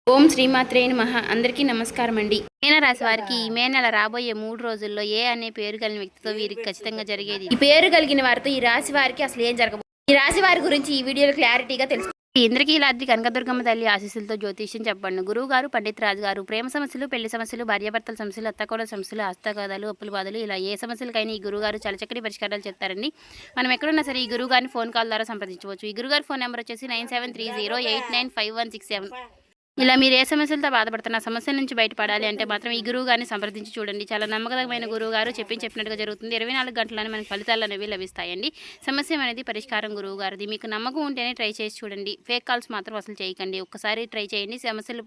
ఓం శ్రీమాత్రే నమః. అందరికీ నమస్కారం అండి. మీనరాశి వారికి ఈ మే నెల రాబోయే 3 రోజుల్లో ఏ అనే పేరు కలిగిన వ్యక్తితో వీరికి ఖచ్చితంగా జరిగేది. ఈ పేరు కలిగిన వారితో ఈ రాశి వారికి అసలు ఏం జరగబోతుంది, ఈ రాశి వారి గురించి ఈ వీడియోలో క్లారిటీగా తెలుసు. ఇంద్రకీలాద్రి కనకదుర్గమ్మ తల్లి ఆశీస్సులతో జ్యోతిష్యం చెప్పండి. గురువు గారు పండిత్ రాజు గారు. ప్రేమ సమస్యలు, పెళ్లి సమస్యలు, భార్యాభర్తల సమస్యలు, అత్తకోడల సమస్యలు, హస్తగాదాలు, అప్పుల బాధలు, ఇలా ఏ సమస్యలకైనా ఈ గురువు గారు చాలా చక్కటి పరిష్కారాలు చెప్తారండి. మనం ఎక్కడున్నా సరే ఈ గురువు గారిని ఫోన్ కాల్ ద్వారా సంప్రదించవచ్చు. ఈ గురువు గారి ఫోన్ నెంబర్ వచ్చేసి 9730895167. ఇలా మీరు ఏ సమస్యలతో బాధపడుతున్న సమస్యల నుంచి బయటపడాలి అంటే మాత్రం ఈ గురువు గారిని సంప్రదించి చూడండి. చాలా నమ్మకమైన గురువు గారు చెప్పినట్టుగా జరుగుతుంది. 24 గంటలని మనకి ఫలితాలు అనేవి లభిస్తాయండి. సమస్య అనేది పరిష్కారం గురువు గారిది. మీకు నమ్మకం ఉంటేనే ట్రై చేసి చూడండి. ఫేక్ కాల్స్ మాత్రం అసలు చేయకండి. ఒక్కసారి ట్రై చేయండి. సమస్యలు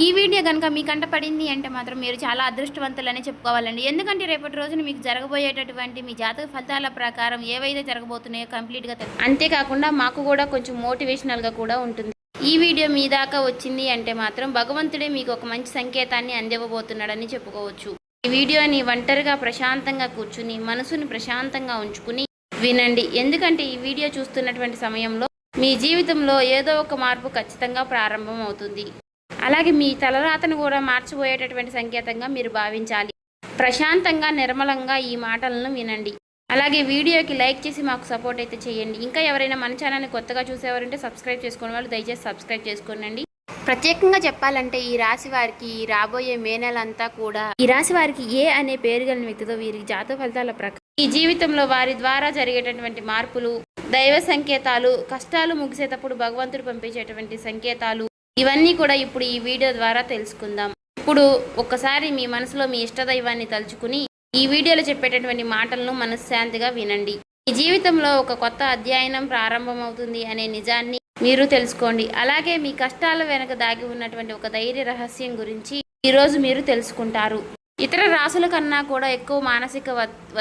ఈ వీడియో కనుక మీ కంట పడింది అంటే మాత్రం మీరు చాలా అదృష్టవంతులనే చెప్పుకోవాలండి. ఎందుకంటే రేపటి రోజున మీకు జరగబోయేటటువంటి మీ జాతక ఫలితాల ప్రకారం ఏవైతే జరగబోతున్నాయో కంప్లీట్గా అంతేకాకుండా మాకు కూడా కొంచెం మోటివేషనల్గా కూడా ఉంటుంది. ఈ వీడియో మీ దాకా వచ్చింది అంటే మాత్రం భగవంతుడే మీకు ఒక మంచి సంకేతాన్ని అందివ్వబోతున్నాడని చెప్పుకోవచ్చు. ఈ వీడియోని ఒంటరిగా ప్రశాంతంగా కూర్చుని మనసుని ప్రశాంతంగా ఉంచుకుని వినండి. ఎందుకంటే ఈ వీడియో చూస్తున్నటువంటి సమయంలో మీ జీవితంలో ఏదో ఒక మార్పు ఖచ్చితంగా ప్రారంభం అవుతుంది. అలాగే మీ తలరాతను కూడా మార్చిపోయేటటువంటి సంకేతంగా మీరు భావించాలి. ప్రశాంతంగా నిర్మలంగా ఈ మాటలను వినండి. అలాగే వీడియోకి లైక్ చేసి మాకు సపోర్ట్ అయితే చేయండి. ఇంకా ఎవరైనా మన ఛానల్ని కొత్తగా చూసేవారంటే సబ్స్క్రైబ్ చేసుకునే వాళ్ళు దయచేసి సబ్స్క్రైబ్ చేసుకోండి. ప్రత్యేకంగా చెప్పాలంటే ఈ రాశి వారికి రాబోయే మే నెల అంతా కూడా ఈ రాశి వారికి ఏ అనే పేరు కలిగిన వ్యక్తితో వీరి జాతక ఫలితాల ప్రకారం ఈ జీవితంలో వారి ద్వారా జరిగేటటువంటి మార్పులు, దైవ సంకేతాలు, కష్టాలు ముగిసేటప్పుడు భగవంతుడు పంపించేటువంటి సంకేతాలు, ఇవన్నీ కూడా ఇప్పుడు ఈ వీడియో ద్వారా తెలుసుకుందాం. ఇప్పుడు ఒక్కసారి మీ మనసులో మీ ఇష్టదైవాన్ని తలుచుకుని ఈ వీడియోలో చెప్పేటటువంటి మాటలను మనశ్శాంతిగా వినండి. ఈ జీవితంలో ఒక కొత్త అధ్యయనం ప్రారంభమవుతుంది అనే నిజాన్ని మీరు తెలుసుకోండి. అలాగే మీ కష్టాల వెనక దాగి ఉన్నటువంటి ఒక ధైర్య రహస్యం గురించి ఈరోజు మీరు తెలుసుకుంటారు. ఇతర రాశుల కన్నా కూడా ఎక్కువ మానసిక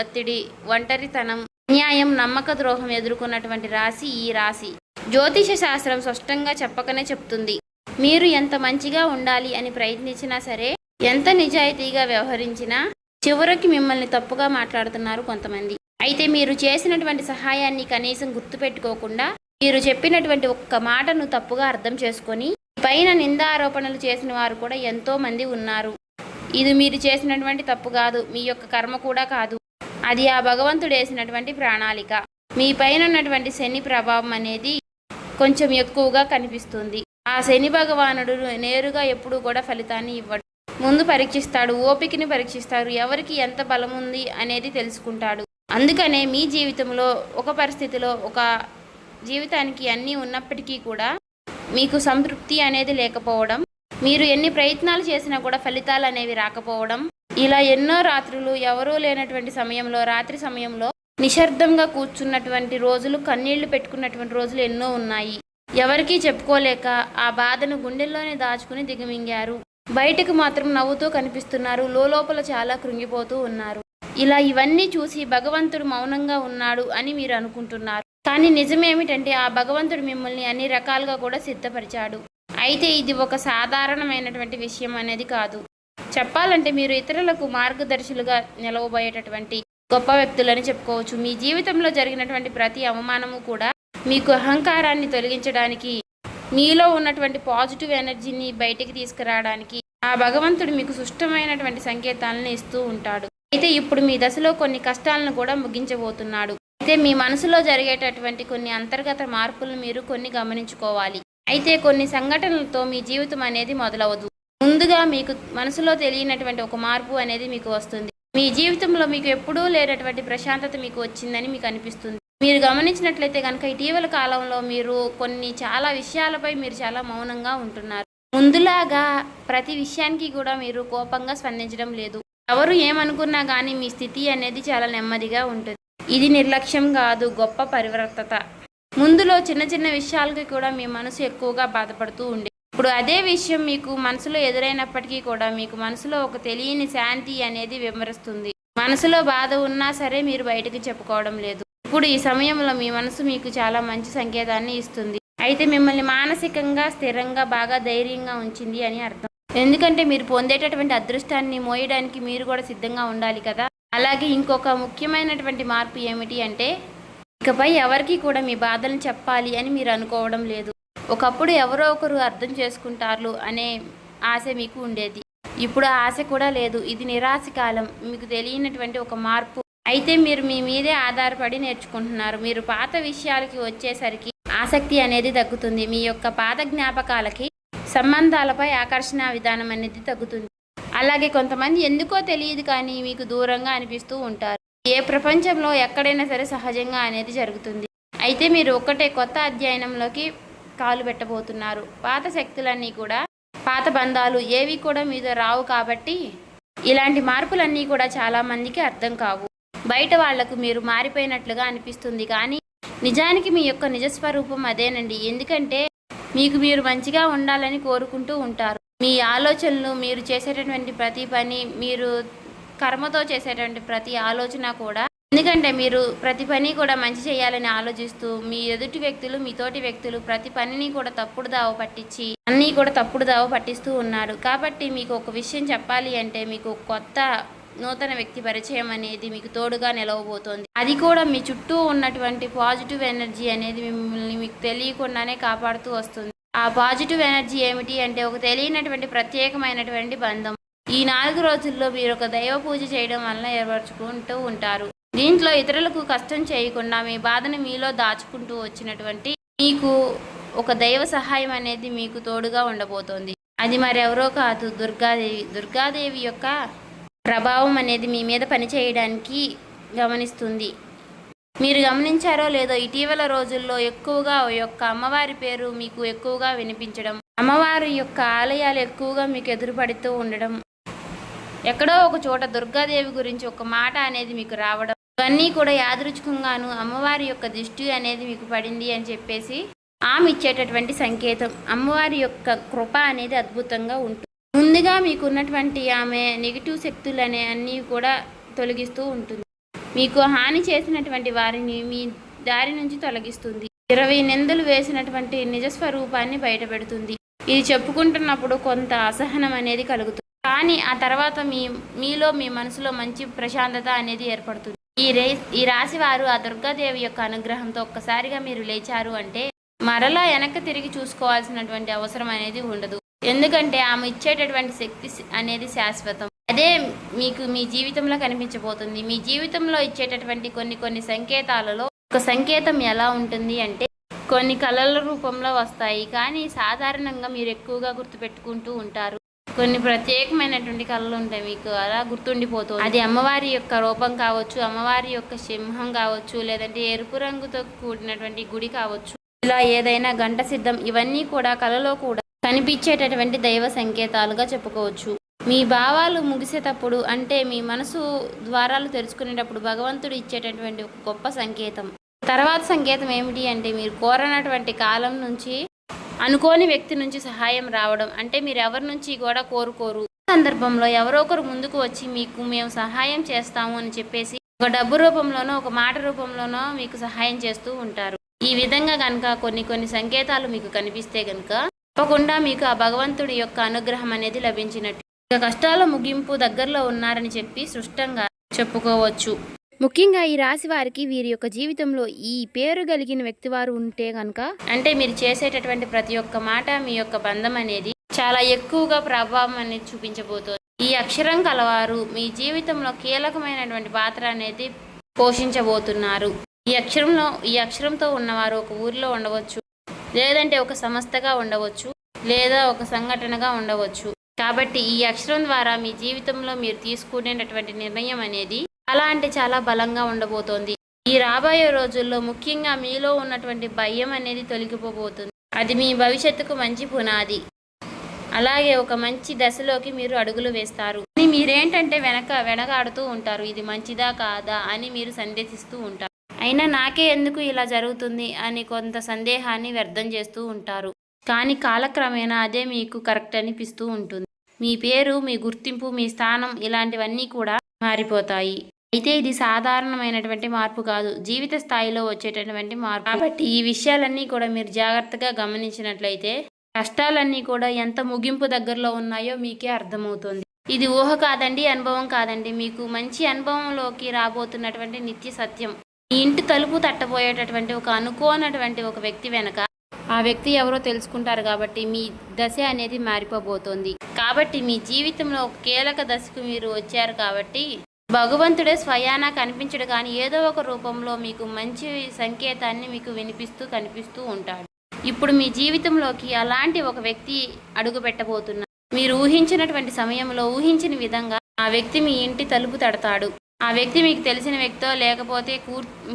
ఒత్తిడి, ఒంటరితనం, అన్యాయం, నమ్మక ద్రోహం ఎదుర్కొన్నటువంటి రాశి ఈ రాశి. జ్యోతిష శాస్త్రం స్పష్టంగా చెప్పకనే చెప్తుంది. మీరు ఎంత మంచిగా ఉండాలి అని ప్రయత్నించినా సరే, ఎంత నిజాయితీగా వ్యవహరించినా చివరికి మిమ్మల్ని తప్పుగా మాట్లాడుతున్నారు కొంతమంది. అయితే మీరు చేసినటువంటి సహాయాన్ని కనీసం గుర్తుపెట్టుకోకుండా మీరు చెప్పినటువంటి ఒక్క మాటను తప్పుగా అర్థం చేసుకొని పైన నిందారోపణలు చేసిన వారు కూడా ఎంతో మంది ఉన్నారు. ఇది మీరు చేసినటువంటి తప్పు కాదు, మీ యొక్క కర్మ కూడా కాదు. అది ఆ భగవంతుడు వేసినటువంటి ప్రణాళిక. మీ పైన ఉన్నటువంటి శని ప్రభావం అనేది కొంచెం ఎక్కువగా కనిపిస్తుంది. ఆ శని భగవానుడు నేరుగా ఎప్పుడూ కూడా ఫలితాన్ని ఇవ్వడు. ముందు పరీక్షిస్తాడు, ఓపికని పరీక్షిస్తాడు, ఎవరికి ఎంత బలం ఉంది అనేది తెలుసుకుంటాడు. అందుకనే మీ జీవితంలో ఒక పరిస్థితిలో ఒక జీవితానికి అన్నీ ఉన్నప్పటికీ కూడా మీకు సంతృప్తి అనేది లేకపోవడం, మీరు ఎన్ని ప్రయత్నాలు చేసినా కూడా ఫలితాలు అనేవి రాకపోవడం, ఇలా ఎన్నో రాత్రులు ఎవరూ లేనటువంటి సమయంలో, రాత్రి సమయంలో నిశ్శబ్దంగా కూర్చున్నటువంటి రోజులు, కన్నీళ్లు పెట్టుకున్నటువంటి రోజులు ఎన్నో ఉన్నాయి. ఎవరికీ చెప్పుకోలేక ఆ బాధను గుండెల్లోనే దాచుకుని దిగమింగారు. బయటకు మాత్రం నవ్వుతూ కనిపిస్తున్నారు, లోపల చాలా కృంగిపోతూ ఉన్నారు. ఇలా ఇవన్నీ చూసి భగవంతుడు మౌనంగా ఉన్నాడు అని మీరు అనుకుంటున్నారు. కానీ నిజమేమిటంటే ఆ భగవంతుడు మిమ్మల్ని అన్ని రకాలుగా కూడా సిద్ధపరిచాడు. అయితే ఇది ఒక సాధారణమైనటువంటి విషయం అనేది కాదు. చెప్పాలంటే మీరు ఇతరులకు మార్గదర్శులుగా నిలవబోయేటటువంటి గొప్ప వ్యక్తులని చెప్పుకోవచ్చు. మీ జీవితంలో జరిగినటువంటి ప్రతి అవమానము కూడా మీకు అహంకారాన్ని తొలగించడానికి, మీలో ఉన్నటువంటి పాజిటివ్ ఎనర్జీని బయటికి తీసుకురావడానికి ఆ భగవంతుడు మీకు సుష్టమైనటువంటి సంకేతాలను ఇస్తూ ఉంటాడు. అయితే ఇప్పుడు మీ దశలో కొన్ని కష్టాలను కూడా ముగించబోతున్నాడు. అయితే మీ మనసులో జరిగేటటువంటి కొన్ని అంతర్గత మార్పులను మీరు కొన్ని గమనించుకోవాలి. అయితే కొన్ని సంఘటనలతో మీ జీవితం అనేది మొదలవదు. ముందుగా మీకు మనసులో తెలియనటువంటి ఒక మార్పు అనేది మీకు వస్తుంది. మీ జీవితంలో మీకు ఎప్పుడూ లేనటువంటి ప్రశాంతత మీకు వచ్చిందని మీకు అనిపిస్తుంది. మీరు గమనించినట్లయితే కనుక ఇటీవల కాలంలో మీరు చాలా విషయాలపై మీరు చాలా మౌనంగా ఉంటున్నారు. ముందులాగా ప్రతి విషయానికి కూడా మీరు కోపంగా స్పందించడం లేదు. ఎవరు ఏమనుకున్నా కానీ మీ స్థితి అనేది చాలా నెమ్మదిగా ఉంటుంది. ఇది నిర్లక్ష్యం కాదు, గొప్ప పరివర్తత. ముందులో చిన్న చిన్న విషయాలకి కూడా మీ మనసు ఎక్కువగా బాధపడుతూ ఉండే, ఇప్పుడు అదే విషయం మీకు మనసులో ఎదురైనప్పటికీ కూడా మీకు మనసులో ఒక తెలియని శాంతి అనేది విమరిస్తుంది. మనసులో బాధ ఉన్నా సరే మీరు బయటకు చెప్పుకోవడం లేదు. ఇప్పుడు ఈ సమయంలో మీ మనసు మీకు చాలా మంచి సంకేతాన్ని ఇస్తుంది. అయితే మిమ్మల్ని మానసికంగా స్థిరంగా బాగా ధైర్యంగా ఉంచింది అని అర్థం. ఎందుకంటే మీరు పొందేటటువంటి అదృష్టాన్ని మోయడానికి మీరు కూడా సిద్ధంగా ఉండాలి కదా. అలాగే ఇంకొక ముఖ్యమైనటువంటి మార్పు ఏమిటి అంటే ఇకపై ఎవరికి కూడా మీ బాధలను చెప్పాలి అని మీరు అనుకోవడం లేదు. ఒకప్పుడు ఎవరో ఒకరు అర్థం చేసుకుంటారు అనే ఆశ మీకు ఉండేది. ఇప్పుడు ఆ ఆశ కూడా లేదు. ఇది నిరాశ కాలం. మీకు తెలియనటువంటి ఒక మార్పు. అయితే మీరు మీ మీదే ఆధారపడి నేర్చుకుంటున్నారు. మీరు పాత విషయాలకి వచ్చేసరికి ఆసక్తి అనేది తగ్గుతుంది. మీ యొక్క పాత జ్ఞాపకాలకి, సంబంధాలపై ఆకర్షణ విధానం అనేది తగ్గుతుంది. అలాగే కొంతమంది ఎందుకో తెలియదు కానీ మీకు దూరంగా అనిపిస్తూ ఉంటారు. ఏ ప్రపంచంలో ఎక్కడైనా సరే సహజంగా అనేది జరుగుతుంది. అయితే మీరు ఒక్కటే కొత్త అధ్యయనంలోకి కాలు పెట్టబోతున్నారు. పాత శక్తులన్నీ కూడా, పాత బంధాలు ఏవి కూడా మీతో రావు. కాబట్టి ఇలాంటి మార్పులన్నీ కూడా చాలామందికి అర్థం కావు. బయట వాళ్లకు మీరు మారిపోయినట్లుగా అనిపిస్తుంది కానీ నిజానికి మీ యొక్క నిజస్వరూపం అదేనండి. ఎందుకంటే మీకు మీరు మంచిగా ఉండాలని కోరుకుంటూ ఉంటారు. మీ ఆలోచనలు, మీరు చేసేటటువంటి ప్రతి పని, మీరు కర్మతో చేసేటువంటి ప్రతి ఆలోచన కూడా, ఎందుకంటే మీరు ప్రతి పని కూడా మంచి చేయాలని ఆలోచిస్తూ మీ ఎదుటి వ్యక్తులు, మీ తోటి వ్యక్తులు ప్రతి పనిని కూడా తప్పుడు దావ పట్టించి అన్నీ కూడా తప్పుడు దావ పట్టిస్తూ ఉన్నారు. కాబట్టి మీకు ఒక విషయం చెప్పాలి అంటే మీకు కొత్త నూతన వ్యక్తి పరిచయం అనేది మీకు తోడుగా నిలవబోతోంది. అది కూడా మీ చుట్టూ ఉన్నటువంటి పాజిటివ్ ఎనర్జీ అనేది మిమ్మల్ని మీకు తెలియకుండానే కాపాడుతూ వస్తుంది. ఆ పాజిటివ్ ఎనర్జీ ఏమిటి అంటే ఒక తెలియనటువంటి ప్రత్యేకమైనటువంటి బంధం. ఈ 4 రోజుల్లో మీరు ఒక దైవ పూజ చేయడం వల్ల ఏర్పరచుకుంటూ ఉంటారు. దీంట్లో ఇతరులకు కష్టం చేయకుండా మీ బాధను మీలో దాచుకుంటూ వచ్చినటువంటి మీకు ఒక దైవ సహాయం అనేది మీకు తోడుగా ఉండబోతోంది. అది మరెవరో కాదు, దుర్గాదేవి. దుర్గాదేవి యొక్క ప్రభావం అనేది మీ మీద పనిచేయడానికి గమనిస్తుంది. మీరు గమనించారో లేదో ఇటీవల రోజుల్లో ఎక్కువగా యొక్క అమ్మవారి పేరు మీకు ఎక్కువగా వినిపించడం, అమ్మవారి యొక్క ఆలయాలు ఎక్కువగా మీకు ఎదురుపడుతూ ఉండడం, ఎక్కడో ఒక చోట దుర్గాదేవి గురించి ఒక మాట అనేది మీకు రావడం, ఇవన్నీ కూడా యాదృచ్ఛికంగాను అమ్మవారి యొక్క దృష్టి అనేది మీకు పడింది అని చెప్పేసి ఆమె ఇచ్చేటటువంటి సంకేతం. అమ్మవారి యొక్క కృప అనేది అద్భుతంగా ఉంటుంది. ముందుగా మీకున్నటువంటి ఆమె నెగిటివ్ శక్తులు అనే అన్నీ కూడా తొలగిస్తూ ఉంటుంది. మీకు హాని చేసినటువంటి వారిని మీ దారి నుంచి తొలగిస్తుంది. 20 నిందలు వేసినటువంటి నిజస్వరూపాన్ని బయటపెడుతుంది. ఇది చెప్పుకుంటున్నప్పుడు కొంత అసహనం అనేది కలుగుతుంది. కానీ ఆ తర్వాత మీలో మీ మనసులో మంచి ప్రశాంతత అనేది ఏర్పడుతుంది. ఈ రాశి వారు ఆ దుర్గాదేవి యొక్క అనుగ్రహంతో ఒక్కసారిగా మీరు లేచారు అంటే మరలా వెనక్కి తిరిగి చూసుకోవాల్సినటువంటి అవసరం అనేది ఉండదు. ఎందుకంటే ఆమె ఇచ్చేటటువంటి శక్తి అనేది శాశ్వతం. అదే మీకు మీ జీవితంలో కనిపించబోతుంది. మీ జీవితంలో ఇచ్చేటటువంటి కొన్ని సంకేతాలలో ఒక సంకేతం ఎలా ఉంటుంది అంటే కొన్ని కళల రూపంలో వస్తాయి. కానీ సాధారణంగా మీరు ఎక్కువగా గుర్తుపెట్టుకుంటూ ఉంటారు. కొన్ని ప్రత్యేకమైనటువంటి కళలు ఉంటాయి, మీకు అలా గుర్తుండిపోతుంది. అది అమ్మవారి యొక్క రూపం కావచ్చు, అమ్మవారి యొక్క సింహం కావచ్చు, లేదంటే ఎరుపు రంగుతో కూడినటువంటి గుడి కావచ్చు, ఇలా ఏదైనా గంట సిద్ధం, ఇవన్నీ కూడా కళలో కూడా కనిపించేటటువంటి దైవ సంకేతాలుగా చెప్పుకోవచ్చు. మీ భావాలు ముగిసేటప్పుడు అంటే మీ మనసు ద్వారాలు తెరుచుకునేటప్పుడు భగవంతుడు ఇచ్చేటటువంటి ఒక గొప్ప సంకేతం. తర్వాత సంకేతం ఏమిటి అంటే మీరు కోరనటువంటి కాలం నుంచి అనుకోని వ్యక్తి నుంచి సహాయం రావడం. అంటే మీరు ఎవరి నుంచి కూడా కోరుకోరు, సందర్భంలో ఎవరో ఒకరు ముందుకు వచ్చి మీకు మేము సహాయం చేస్తాము అని చెప్పేసి ఒక డబ్బు రూపంలోనో ఒక మాట రూపంలోనో మీకు సహాయం చేస్తూ ఉంటారు. ఈ విధంగా కనుక కొన్ని సంకేతాలు మీకు కనిపిస్తే కనుక తప్పకుండా మీకు ఆ భగవంతుడి యొక్క అనుగ్రహం అనేది లభించినట్టు. ఇక కష్టాల ముగింపు దగ్గరలో ఉన్నారని చెప్పి స్పష్టంగా చెప్పుకోవచ్చు. ముఖ్యంగా ఈ రాశి వారికి వీరి యొక్క జీవితంలో ఈ పేరు కలిగిన వ్యక్తి వారు ఉంటే కనుక అంటే మీరు చేసేటటువంటి ప్రతి ఒక్క మాట మీ యొక్క బంధం అనేది చాలా ఎక్కువగా ప్రభావం అనేది చూపించబోతోంది. ఈ అక్షరం కలవారు మీ జీవితంలో కీలకమైనటువంటి పాత్ర అనేది పోషించబోతున్నారు. ఈ అక్షరంతో ఉన్నవారు ఒక ఊరిలో ఉండవచ్చు, లేదంటే ఒక సంస్థగా ఉండవచ్చు, లేదా ఒక సంఘటనగా ఉండవచ్చు. కాబట్టి ఈ అక్షరం ద్వారా మీ జీవితంలో మీరు తీసుకునేటటువంటి నిర్ణయం అనేది చాలా అంటే చాలా బలంగా ఉండబోతోంది. ఈ రాబోయే రోజుల్లో ముఖ్యంగా మీలో ఉన్నటువంటి భయం అనేది తొలగిపోబోతుంది. అది మీ భవిష్యత్తుకు మంచి పునాది. అలాగే ఒక మంచి దశలోకి మీరు అడుగులు వేస్తారు. మీరేంటంటే వెనకాడుతూ ఉంటారు, ఇది మంచిదా కాదా అని మీరు సందేహిస్తూ ఉంటారు. అయినా నాకే ఎందుకు ఇలా జరుగుతుంది అని కొంత సందేహాన్ని వ్యర్థం చేస్తూ ఉంటారు. కానీ కాలక్రమేణా అదే మీకు కరెక్ట్ అనిపిస్తూ ఉంటుంది. మీ పేరు, మీ గుర్తింపు, మీ స్థానం ఇలాంటివన్నీ కూడా మారిపోతాయి. అయితే ఇది సాధారణమైనటువంటి మార్పు కాదు, జీవిత స్థాయిలో వచ్చేటటువంటి మార్పు. కాబట్టి ఈ విషయాలన్నీ కూడా మీరు జాగ్రత్తగా గమనించినట్లయితే కష్టాలన్నీ కూడా ఎంత ముగింపు దగ్గరలో ఉన్నాయో మీకే అర్థమవుతుంది. ఇది ఊహ కాదండి, అనుభవం కాదండి, మీకు మంచి అనుభవంలోకి రాబోతున్నటువంటి నిత్య సత్యం. మీ ఇంటి తలుపు తట్టబోయేటటువంటి ఒక అనుకోనటువంటి ఒక వ్యక్తి వెనక ఆ వ్యక్తి ఎవరో తెలుసుకుంటారు కాబట్టి మీ దశ అనేది మారిపోబోతోంది. కాబట్టి మీ జీవితంలో ఒక కీలక దశకు మీరు వచ్చారు కాబట్టి భగవంతుడే స్వయానా కనిపించడు కానీ ఏదో ఒక రూపంలో మీకు మంచి సంకేతాన్ని మీకు వినిపిస్తూ కనిపిస్తూ ఉంటాడు. ఇప్పుడు మీ జీవితంలోకి అలాంటి ఒక వ్యక్తి అడుగు పెట్టబోతున్నారు. మీరు ఊహించినటువంటి సమయంలో ఊహించిన విధంగా ఆ వ్యక్తి మీ ఇంటి తలుపు తడతాడు. ఆ వ్యక్తి మీకు తెలిసిన వ్యక్తో లేకపోతే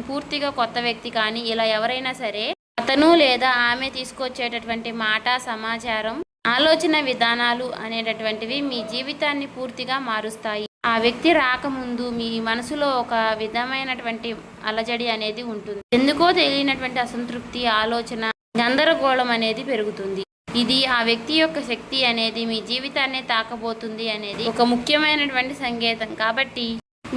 పూర్తిగా కొత్త వ్యక్తి కానీ ఇలా ఎవరైనా సరే అతను లేదా ఆమె తీసుకొచ్చేటటువంటి మాట, సమాచారం, ఆలోచన విధానాలు అనేటటువంటివి మీ జీవితాన్ని పూర్తిగా మారుస్తాయి. ఆ వ్యక్తి రాకముందు మీ మనసులో ఒక విధమైనటువంటి అలజడి అనేది ఉంటుంది. ఎందుకో తెలియనటువంటి అసంతృప్తి, ఆలోచన, గందరగోళం అనేది పెరుగుతుంది. ఇది ఆ వ్యక్తి యొక్క శక్తి అనేది మీ జీవితాన్ని తాకబోతుంది అనేది ఒక ముఖ్యమైనటువంటి సంకేతం. కాబట్టి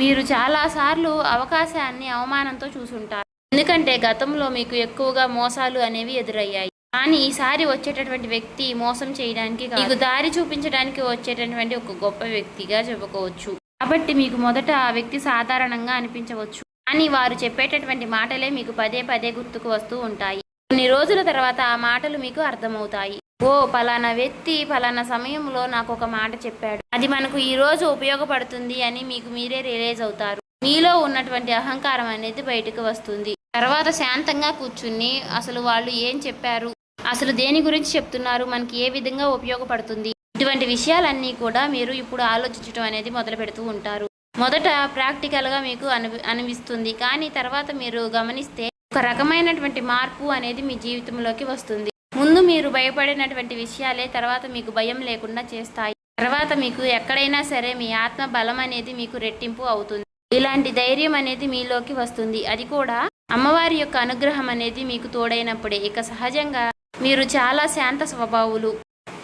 మీరు చాలాసార్లు అవకాశాన్ని అవమానంతో చూసుంటారు. ఎందుకంటే గతంలో మీకు ఎక్కువగా మోసాలు అనేవి ఎదురయ్యాయి. కానీ ఈసారి వచ్చేటటువంటి వ్యక్తి మోసం చేయడానికి మీకు దారి చూపించడానికి వచ్చేటటువంటి ఒక గొప్ప వ్యక్తిగా చెప్పుకోవచ్చు. కాబట్టి మీకు మొదట ఆ వ్యక్తి సాధారణంగా అనిపించవచ్చు, కానీ వారు చెప్పేటటువంటి మాటలే మీకు పదే పదే గుర్తుకు వస్తూ ఉంటాయి. కొన్ని రోజుల తర్వాత ఆ మాటలు మీకు అర్థమవుతాయి. ఓ పలానా వ్యక్తి పలానా సమయంలో నాకు ఒక మాట చెప్పాడు, అది మనకు ఈ రోజు ఉపయోగపడుతుంది అని మీకు మీరే రియలైజ్ అవుతారు. మీలో ఉన్నటువంటి అహంకారం అనేది బయటకు వస్తుంది. తర్వాత శాంతంగా కూర్చుని అసలు వాళ్ళు ఏం చెప్పారు, అసలు దేని గురించి చెప్తున్నారు, మనకి ఏ విధంగా ఉపయోగపడుతుంది, ఇటువంటి విషయాలన్నీ కూడా మీరు ఇప్పుడు ఆలోచించడం అనేది మొదలు పెడుతూ ఉంటారు. మొదట ప్రాక్టికల్గా మీకు అనిపిస్తుంది, కానీ తర్వాత మీరు గమనిస్తే ఒక రకమైనటువంటి మార్పు అనేది మీ జీవితంలోకి వస్తుంది. ముందు మీరు భయపడినటువంటి విషయాలే తర్వాత మీకు భయం లేకుండా చేస్తాయి. తర్వాత మీకు ఎక్కడైనా సరే మీ ఆత్మ బలం అనేది మీకు రెట్టింపు అవుతుంది. ఇలాంటి ధైర్యం అనేది మీలోకి వస్తుంది. అది కూడా అమ్మవారి యొక్క అనుగ్రహం అనేది మీకు తోడైనప్పుడే. ఇక సహజంగా మీరు చాలా శాంత స్వభావులు,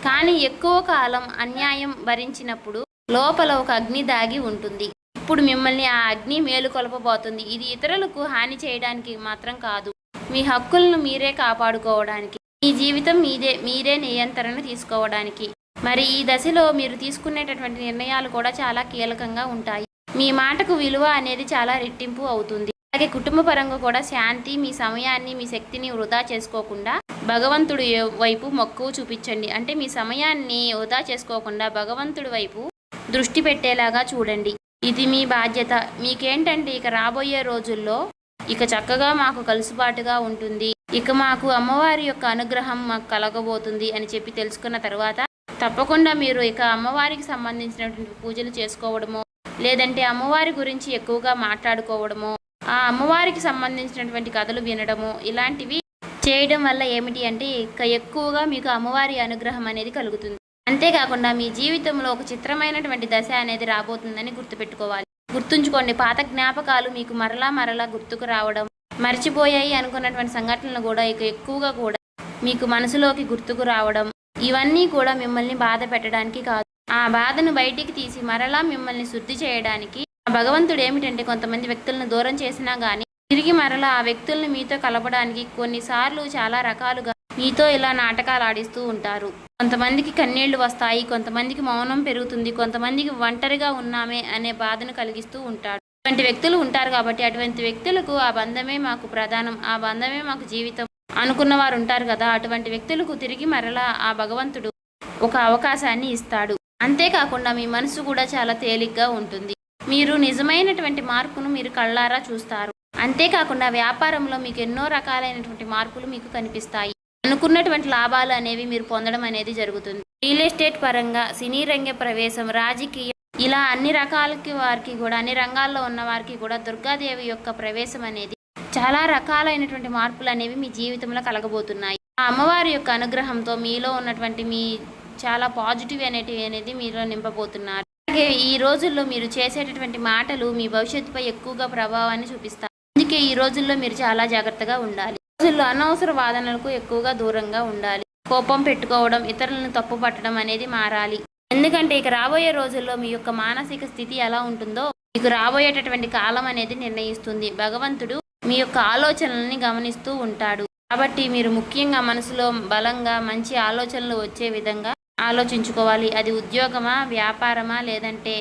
కానీ ఎక్కువ కాలం అన్యాయం భరించినప్పుడు లోపల ఒక అగ్ని దాగి ఉంటుంది. ఇప్పుడు మిమ్మల్ని ఆ అగ్ని మేలుకొల్పబోతుంది. ఇది ఇతరులకు హాని చేయడానికి మాత్రం కాదు, మీ హక్కులను మీరే కాపాడుకోవడానికి, మీ జీవితం మీరే నియంత్రణ తీసుకోవడానికి. మరి ఈ దశలో మీరు తీసుకునేటటువంటి నిర్ణయాలు కూడా చాలా కీలకంగా ఉంటాయి. మీ మాటకు విలువ అనేది చాలా రెట్టింపు అవుతుంది. అలాగే కుటుంబ పరంగా కూడా శాంతి, మీ సమయాన్ని, మీ శక్తిని వృధా చేసుకోకుండా భగవంతుడి వైపు మక్కువ చూపించండి. అంటే మీ సమయాన్ని వృధా చేసుకోకుండా భగవంతుడి వైపు దృష్టి పెట్టేలాగా చూడండి. ఇది మీ బాధ్యత. మీకేంటంటే ఇక రాబోయే రోజుల్లో ఇక చక్కగా మాకు కలుసుబాటుగా ఉంటుంది, ఇక మాకు అమ్మవారి యొక్క అనుగ్రహం మాకు కలగబోతుంది అని చెప్పి తెలుసుకున్న తర్వాత తప్పకుండా మీరు ఇక అమ్మవారికి సంబంధించినటువంటి పూజలు చేసుకోవడమో, లేదంటే అమ్మవారి గురించి ఎక్కువగా మాట్లాడుకోవడమో, ఆ అమ్మవారికి సంబంధించినటువంటి కథలు వినడము, ఇలాంటివి చేయడం వల్ల ఏమిటి అంటే ఇక ఎక్కువగా మీకు అమ్మవారి అనుగ్రహం అనేది కలుగుతుంది. అంతేకాకుండా మీ జీవితంలో ఒక చిత్రమైనటువంటి దశ అనేది రాబోతుందని గుర్తుపెట్టుకోవాలి. గుర్తుంచుకోండి, పాత జ్ఞాపకాలు మీకు మరలా గుర్తుకు రావడం, మర్చిపోయాయి అనుకున్నటువంటి సంఘటనలు కూడా ఇక ఎక్కువగా కూడా మీకు మనసులోకి గుర్తుకు రావడం, ఇవన్నీ కూడా మిమ్మల్ని బాధ పెట్టడానికి కాదు, ఆ బాధను బయటికి తీసి మరలా మిమ్మల్ని శుద్ధి చేయడానికి. భగవంతుడు ఏమిటంటే కొంతమంది వ్యక్తులను దూరం చేసినా కానీ తిరిగి మరలా ఆ వ్యక్తులను మీతో కలపడానికి కొన్నిసార్లు చాలా రకాలుగా మీతో ఇలా నాటకాలు ఆడిస్తూ ఉంటారు. కొంతమందికి కన్నీళ్లు వస్తాయి, కొంతమందికి మౌనం పెరుగుతుంది, కొంతమందికి ఒంటరిగా ఉన్నామే అనే బాధను కలిగిస్తూ ఉంటాడు. అటువంటి వ్యక్తులు ఉంటారు. కాబట్టి అటువంటి వ్యక్తులకు ఆ బంధమే మాకు ప్రధానం, ఆ బంధమే మాకు జీవితం అనుకున్న వారు ఉంటారు కదా, అటువంటి వ్యక్తులకు తిరిగి మరలా ఆ భగవంతుడు ఒక అవకాశాన్ని ఇస్తాడు. అంతేకాకుండా మీ మనసు కూడా చాలా తేలిగ్గా ఉంటుంది. మీరు నిజమైనటువంటి మార్పును మీరు కళ్ళారా చూస్తారు. అంతేకాకుండా వ్యాపారంలో మీకు ఎన్నో రకాలైనటువంటి మార్పులు మీకు కనిపిస్తాయి. అనుకున్నటువంటి లాభాలు అనేవి మీరు పొందడం అనేది జరుగుతుంది. రియల్ ఎస్టేట్ పరంగా, సినీ రంగ ప్రవేశం, రాజకీయం, ఇలా అన్ని రకాలకి వారికి కూడా, అన్ని రంగాల్లో ఉన్న వారికి కూడా దుర్గాదేవి యొక్క ప్రవేశం అనేది చాలా రకాలైనటువంటి మార్పులు అనేవి మీ జీవితంలో కలగబోతున్నాయి. ఆ అమ్మవారి యొక్క అనుగ్రహంతో మీలో ఉన్నటువంటి మీ చాలా పాజిటివ్ అనేది మీలో నింపబోతున్నారు. అలాగే ఈ రోజుల్లో మీరు చేసేటటువంటి మాటలు మీ భవిష్యత్తుపై ఎక్కువగా ప్రభావాన్ని చూపిస్తాయి. అందుకే ఈ రోజుల్లో మీరు చాలా జాగ్రత్తగా ఉండాలి. రోజుల్లో అనవసర వాదనలకు ఎక్కువగా దూరంగా ఉండాలి. కోపం పెట్టుకోవడం, ఇతరులను తప్పు పట్టడం అనేది మారాలి. ఎందుకంటే ఇక రాబోయే రోజుల్లో మీ యొక్క మానసిక స్థితి ఎలా ఉంటుందో మీకు రాబోయేటటువంటి కాలం అనేది నిర్ణయిస్తుంది. భగవంతుడు మీ యొక్క ఆలోచనల్ని గమనిస్తూ ఉంటాడు. కాబట్టి మీరు ముఖ్యంగా మనసులో బలంగా మంచి ఆలోచనలు వచ్చే విధంగా ఆలోచించుకోవాలి. అది ఉద్యోగమా, వ్యాపారమా, లేదంటే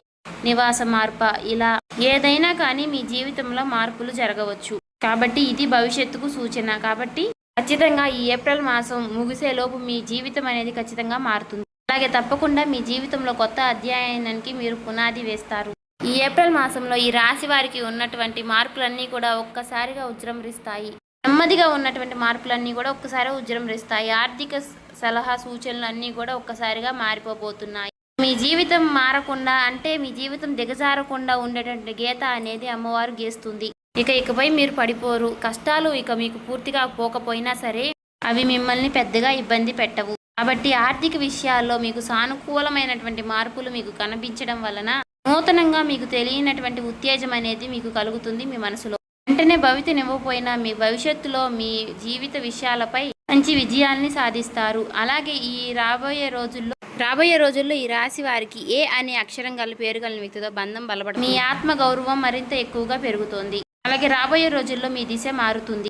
నివాస మార్పా, ఇలా ఏదైనా కానీ మీ జీవితంలో మార్పులు జరగవచ్చు. కాబట్టి ఇది భవిష్యత్తుకు సూచన. కాబట్టి ఖచ్చితంగా ఈ ఏప్రిల్ మాసం ముగిసేలోపు మీ జీవితం అనేది ఖచ్చితంగా మారుతుంది. అలాగే తప్పకుండా మీ జీవితంలో కొత్త అధ్యాయానికి మీరు పునాది వేస్తారు. ఈ ఏప్రిల్ మాసంలో ఈ రాశి వారికి ఉన్నటువంటి మార్పులన్నీ కూడా ఒక్కసారిగా ఉజృంభిస్తాయి. నెమ్మదిగా ఉన్నటువంటి మార్పులన్నీ కూడా ఒక్కసారి ఉజృంభిస్తాయి. ఆర్థిక సలహా సూచనలు అన్నీ కూడా ఒక్కసారిగా మారిపోబోతున్నాయి. మీ జీవితం మారకుండా అంటే మీ జీవితం దిగజారకుండా ఉండేటువంటి గీత అనేది అమ్మవారు గీస్తుంది. ఇకపై మీరు పడిపోరు. కష్టాలు ఇక మీకు పూర్తిగా పోకపోయినా సరే అవి మిమ్మల్ని పెద్దగా ఇబ్బంది పెట్టవు. కాబట్టి ఆర్థిక విషయాల్లో మీకు సానుకూలమైనటువంటి మార్పులు మీకు కనిపించడం వలన నూతనంగా మీకు తెలియనటువంటి ఉత్తేజం అనేది మీకు కలుగుతుంది మీ మనసులో. వెంటనే భవితనివ్వకపోయినా మీ భవిష్యత్తులో మీ జీవిత విషయాలపై మంచి విజయాల్ని సాధిస్తారు. అలాగే ఈ రాబోయే రోజుల్లో ఈ రాశి వారికి ఏ అనే అక్షరం గల పేరు గల వ్యక్తితో బంధం బలపడుతుంది. మీ ఆత్మ గౌరవం మరింత ఎక్కువగా పెరుగుతోంది. అలాగే రాబోయే రోజుల్లో మీ దిశ మారుతుంది.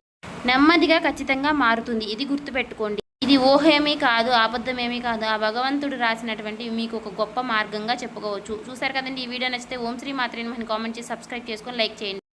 నెమ్మదిగా ఖచ్చితంగా మారుతుంది. ఇది గుర్తుపెట్టుకోండి. ఇది ఊహేమీ కాదు, అబద్ధమేమీ కాదు. ఆ భగవంతుడు రాసినటువంటి మీకు ఒక గొప్ప మార్గంగా చెప్పుకోవచ్చు. చూసారు కదండి. ఈ వీడియో నచ్చితే ఓం శ్రీ మాత్రే నమః కామెంట్ చేసి సబ్స్క్రైబ్ చేసుకొని లైక్ చేయండి.